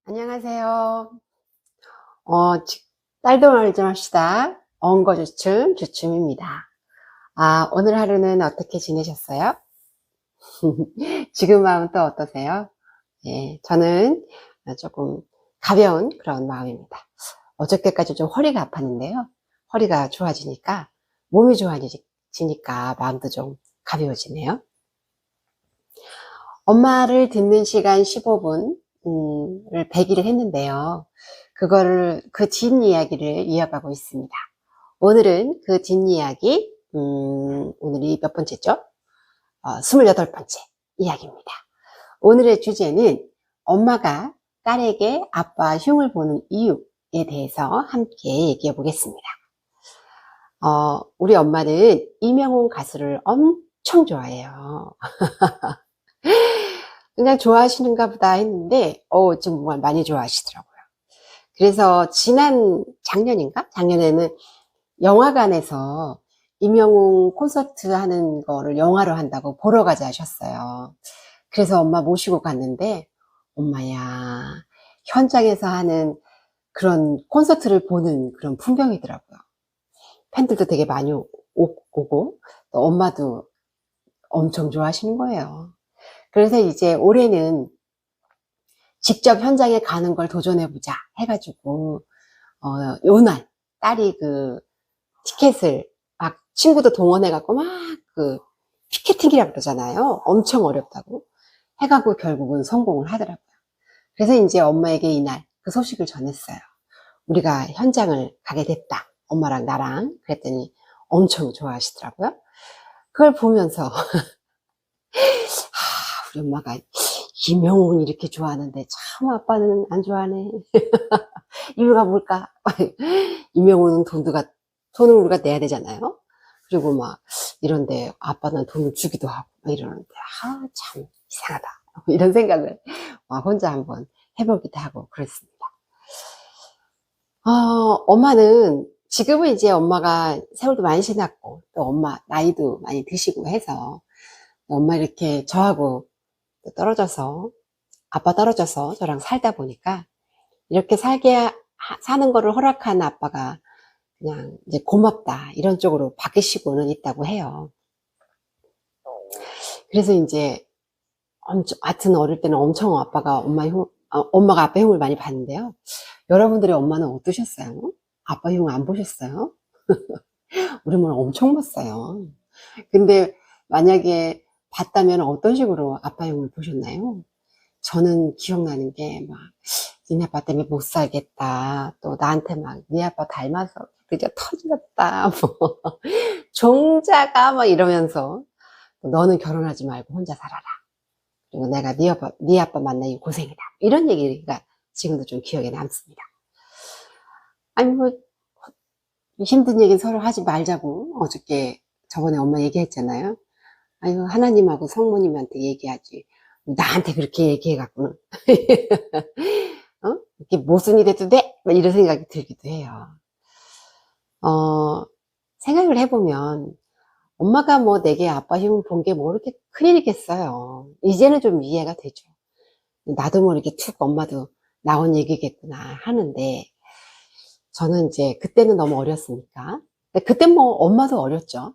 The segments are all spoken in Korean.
안녕하세요. 어, 지- 딸도 말 좀 합시다. 엉거주춤, 주춤입니다. 오늘 하루는 어떻게 지내셨어요? 지금 마음 또 어떠세요? 예, 저는 조금 가벼운 그런 마음입니다. 어저께까지 좀 허리가 아팠는데요. 허리가 좋아지니까, 몸이 좋아지니까 마음도 좀 가벼워지네요. 엄마를 듣는 시간 15분, 을 100일을 했는데요. 그 뒷이야기를 이어가고 있습니다. 오늘은 그 뒷이야기, 오늘이 몇 번째죠? 28번째 이야기입니다. 오늘의 주제는 엄마가 딸에게 아빠 흉을 보는 이유에 대해서 함께 얘기해 보겠습니다. 우리 엄마는 이명웅 가수를 엄청 좋아해요. 그냥 좋아하시는가 보다 했는데, 정말 많이 좋아하시더라고요. 그래서 작년인가? 작년에는 영화관에서 임영웅 콘서트 하는 거를 영화로 한다고 보러 가자 하셨어요. 그래서 엄마 모시고 갔는데, 엄마야, 현장에서 하는 그런 콘서트를 보는 그런 풍경이더라고요. 팬들도 되게 많이 오고, 또 엄마도 엄청 좋아하시는 거예요. 그래서 이제 올해는 직접 현장에 가는 걸 도전해보자 해가지고, 요날, 딸이 그 티켓을 막 친구도 동원해갖고 막 그 피켓팅이라고 그러잖아요. 엄청 어렵다고. 해갖고 결국은 성공을 하더라고요. 그래서 이제 엄마에게 이날 그 소식을 전했어요. 우리가 현장을 가게 됐다. 엄마랑 나랑. 그랬더니 엄청 좋아하시더라고요. 그걸 보면서, 우리 엄마가 김영웅 이렇게 좋아하는데 참 아빠는 안 좋아하네. 이유가 뭘까? 임영웅은 돈을 우리가 내야 되잖아요. 그리고 막 이런데 아빠는 돈을 주기도 하고 막 이러는데 참 이상하다. 이런 생각을 막 혼자 한번 해보기도 하고 그랬습니다. 엄마는 지금은 이제 엄마가 세월도 많이 지났고 또 엄마 나이도 많이 드시고 해서 엄마 이렇게 저하고 떨어져서 아빠 떨어져서 저랑 살다 보니까 이렇게 사는 거를 허락한 아빠가 그냥 이제 고맙다 이런 쪽으로 바뀌시고는 있다고 해요. 그래서 이제 하여튼 어릴 때는 엄청 엄마가 아빠 흉을 많이 봤는데요. 여러분들의 엄마는 어떠셨어요? 아빠 흉 안 보셨어요? 우리 엄마는 엄청 봤어요. 근데 만약에 봤다면 어떤 식으로 아빠 흉을 보셨나요? 저는 기억나는 게 막 니네 아빠 때문에 못 살겠다. 또 나한테 막 네 아빠 닮아서 그저 터지겠다. 뭐 종자가 막 이러면서 너는 결혼하지 말고 혼자 살아라. 그리고 내가 네 아빠 만나기 고생이다. 이런 얘기가 지금도 좀 기억에 남습니다. 아니 뭐 힘든 얘기는 서로 하지 말자고 저번에 엄마 얘기했잖아요. 아니 하나님하고 성모님한테 얘기하지. 나한테 그렇게 얘기해갖고는 이렇게 모순이 돼도 돼? 막 이런 생각이 들기도 해요. 생각을 해보면 엄마가 뭐 내게 아빠 흉 본 게 뭐 이렇게 큰일이겠어요. 이제는 좀 이해가 되죠. 나도 모르게 툭 엄마도 나온 얘기겠구나 하는데 저는 이제 그때는 너무 어렸으니까 그때 뭐 엄마도 어렸죠.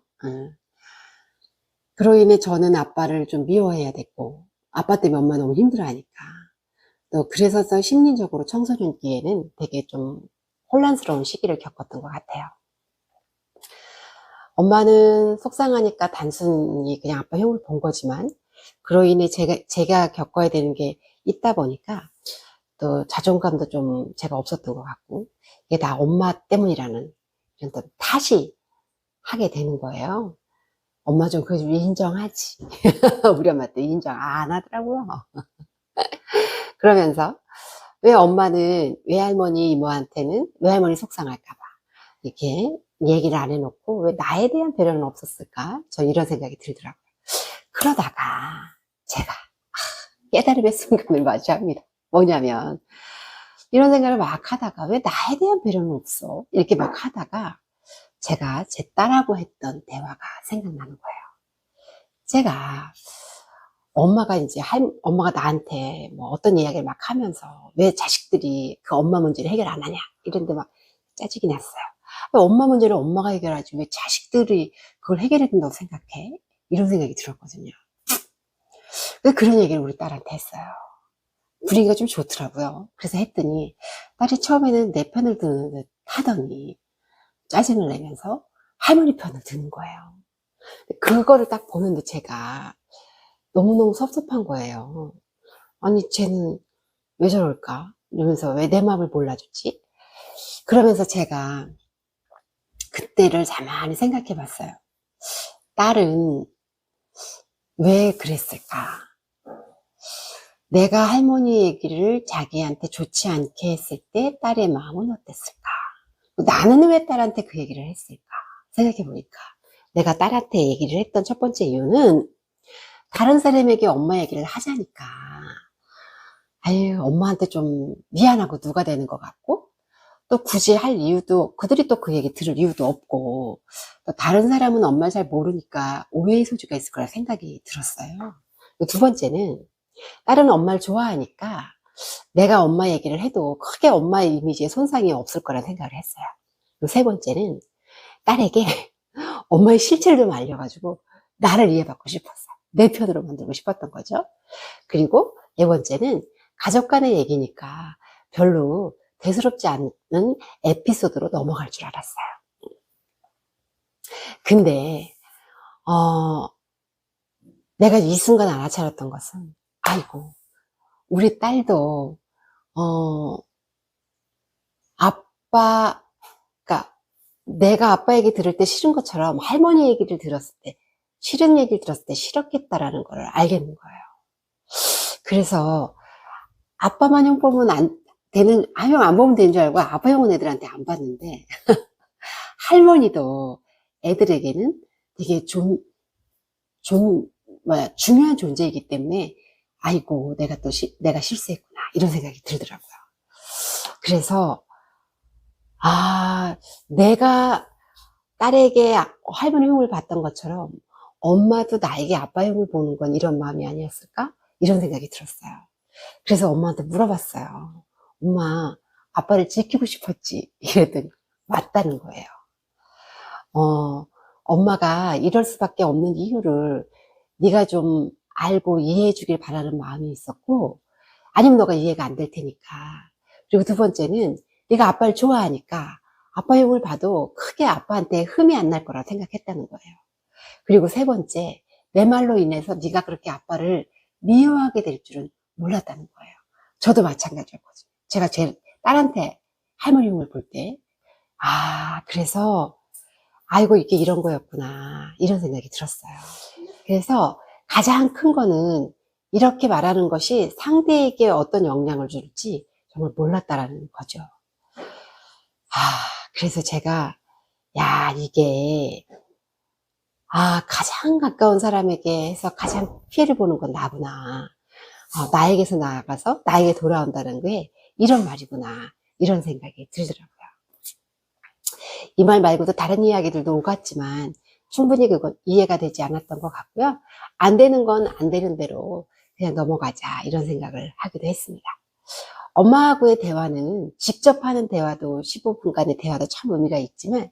그로 인해 저는 아빠를 좀 미워해야 됐고 아빠 때문에 엄마 너무 힘들어하니까 또 그래서 심리적으로 청소년기에는 되게 좀 혼란스러운 시기를 겪었던 것 같아요. 엄마는 속상하니까 단순히 그냥 아빠 흉을 본 거지만 그로 인해 제가 겪어야 되는 게 있다 보니까 또 자존감도 좀 제가 없었던 것 같고 이게 다 엄마 때문이라는 이런 또 탓이 하게 되는 거예요. 엄마 좀 그거 좀 인정하지. 우리 엄마도 인정 안 하더라고요. 그러면서 왜 엄마는 외할머니 이모한테는 외할머니 속상할까 봐 이렇게 얘기를 안 해놓고 왜 나에 대한 배려는 없었을까? 저 이런 생각이 들더라고요. 그러다가 제가 깨달음의 순간을 맞이합니다. 뭐냐면 이런 생각을 막 하다가 왜 나에 대한 배려는 없어? 이렇게 막 하다가 제가 제 딸하고 했던 대화가 생각나는 거예요. 제가 엄마가 이제 엄마가 나한테 뭐 어떤 이야기를 막 하면서 왜 자식들이 그 엄마 문제를 해결 안 하냐 이런데 막 짜증이 났어요. 엄마 문제를 엄마가 해결하지 왜 자식들이 그걸 해결해야 된다고 생각해? 이런 생각이 들었거든요. 그래서 그런 얘기를 우리 딸한테 했어요. 분위기가 좀 좋더라고요. 그래서 했더니 딸이 처음에는 내 편을 드는 듯 하더니 짜증을 내면서 할머니 편을 드는 거예요. 그거를 딱 보는데 제가 너무너무 섭섭한 거예요. 아니 쟤는 왜 저럴까? 이러면서 왜 내 마음을 몰라주지? 그러면서 제가 그때를 가만히 생각해 봤어요. 딸은 왜 그랬을까? 내가 할머니 얘기를 자기한테 좋지 않게 했을 때 딸의 마음은 어땠을까? 나는 왜 딸한테 그 얘기를 했을까? 생각해 보니까 내가 딸한테 얘기를 했던 첫 번째 이유는 다른 사람에게 엄마 얘기를 하자니까 아유 엄마한테 좀 미안하고 누가 되는 것 같고 또 굳이 할 이유도 그들이 또 그 얘기 들을 이유도 없고 또 다른 사람은 엄마를 잘 모르니까 오해의 소지가 있을 거라 생각이 들었어요. 두 번째는 딸은 엄마를 좋아하니까 내가 엄마 얘기를 해도 크게 엄마의 이미지에 손상이 없을 거라 생각을 했어요. 세 번째는 딸에게 엄마의 실체를 좀 알려가지고 나를 이해받고 싶었어요. 내 편으로 만들고 싶었던 거죠. 그리고 네 번째는 가족 간의 얘기니까 별로 대수롭지 않은 에피소드로 넘어갈 줄 알았어요. 근데 내가 이 순간 알아차렸던 것은 아이고 우리 딸도 아빠 그러니까 내가 아빠 얘기 들을 때 싫은 것처럼 할머니 얘기를 들었을 때 싫은 얘기를 들었을 때 싫었겠다라는 걸 알겠는 거예요. 그래서 아빠만 형 보면 안 되는 형 안 보면 되는 줄 알고 아빠 형은 애들한테 안 봤는데 할머니도 애들에게는 되게 중요한 존재이기 때문에 아이고 내가 실수했구나 이런 생각이 들더라고요. 그래서 내가 딸에게 할머니 흉을 봤던 것처럼 엄마도 나에게 아빠 흉을 보는 건 이런 마음이 아니었을까? 이런 생각이 들었어요. 그래서 엄마한테 물어봤어요. 엄마, 아빠를 지키고 싶었지? 이랬더니 맞다는 거예요. 엄마가 이럴 수밖에 없는 이유를 네가 좀 알고 이해해 주길 바라는 마음이 있었고 아니면 너가 이해가 안 될 테니까. 그리고 두 번째는 네가 아빠를 좋아하니까 아빠 흉을 봐도 크게 아빠한테 흠이 안 날 거라고 생각했다는 거예요. 그리고 세 번째, 내 말로 인해서 네가 그렇게 아빠를 미워하게 될 줄은 몰랐다는 거예요. 저도 마찬가지였거든요. 제가 제 딸한테 할머니 흉을 볼 때, 그래서 아이고 이게 이런 거였구나 이런 생각이 들었어요. 그래서 가장 큰 거는 이렇게 말하는 것이 상대에게 어떤 영향을 줄지 정말 몰랐다라는 거죠. 그래서 제가 이게 가장 가까운 사람에게 해서 가장 피해를 보는 건 나구나. 나에게서 나아가서 나에게 돌아온다는 게 이런 말이구나 이런 생각이 들더라고요. 이 말 말고도 다른 이야기들도 오갔지만 충분히 그건 이해가 되지 않았던 것 같고요. 안 되는 건 안 되는 대로 그냥 넘어가자 이런 생각을 하기도 했습니다. 엄마하고의 대화는 직접 하는 대화도 15분간의 대화도 참 의미가 있지만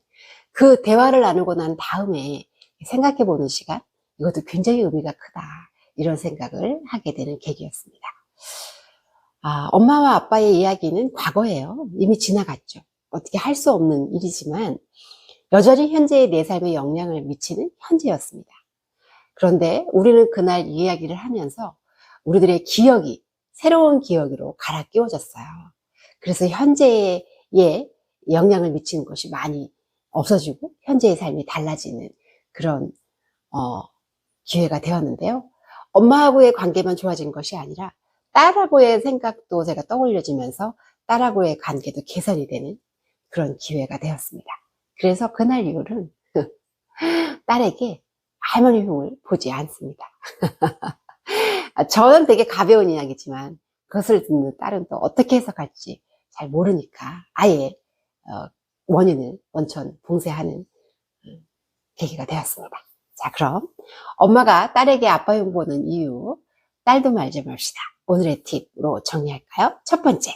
그 대화를 나누고 난 다음에 생각해 보는 시간 이것도 굉장히 의미가 크다 이런 생각을 하게 되는 계기였습니다. 엄마와 아빠의 이야기는 과거예요. 이미 지나갔죠. 어떻게 할 수 없는 일이지만 여전히 현재의 내 삶에 영향을 미치는 현재였습니다. 그런데 우리는 그날 이 이야기를 하면서 우리들의 기억이 새로운 기억으로 갈아 끼워졌어요. 그래서 현재에 영향을 미치는 것이 많이 없어지고 현재의 삶이 달라지는 그런 기회가 되었는데요. 엄마하고의 관계만 좋아진 것이 아니라 딸하고의 생각도 제가 떠올려지면서 딸하고의 관계도 개선이 되는 그런 기회가 되었습니다. 그래서 그날 이후로는 딸에게 할머니 흉을 보지 않습니다. 저는 되게 가벼운 이야기지만 그것을 듣는 딸은 또 어떻게 해석할지 잘 모르니까 아예 원인을 원천 봉쇄하는 계기가 되었습니다. 자, 그럼 엄마가 딸에게 아빠 흉 보는 이유 딸도 말 좀 합시다. 오늘의 팁으로 정리할까요? 첫 번째,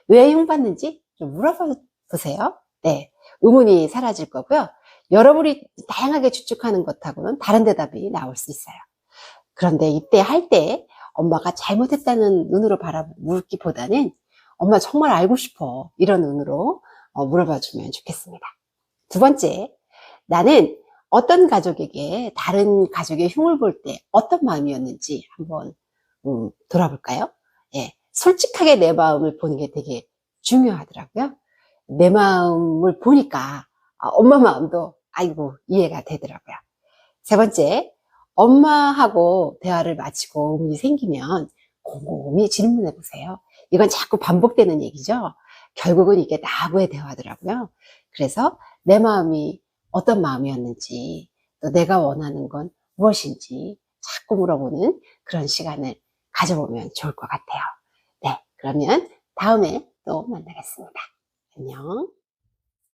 왜 흉받는지 좀 물어보세요. 네, 의문이 사라질 거고요. 여러분이 다양하게 추측하는 것하고는 다른 대답이 나올 수 있어요. 그런데 이때 할 때 엄마가 잘못했다는 눈으로 물기보다는 엄마 정말 알고 싶어, 이런 눈으로 물어봐 주면 좋겠습니다. 두 번째, 나는 어떤 가족에게 다른 가족의 흉을 볼 때 어떤 마음이었는지 한번 돌아볼까요? 예, 솔직하게 내 마음을 보는 게 되게 중요하더라고요. 내 마음을 보니까 엄마 마음도 아이고 이해가 되더라고요. 세 번째, 엄마하고 대화를 마치고 의문이 생기면 곰곰이 질문해 보세요. 이건 자꾸 반복되는 얘기죠. 결국은 이게 나하고의 대화더라고요. 그래서 내 마음이 어떤 마음이었는지, 또 내가 원하는 건 무엇인지 자꾸 물어보는 그런 시간을 가져보면 좋을 것 같아요. 네, 그러면 다음에 또 만나겠습니다. 안녕.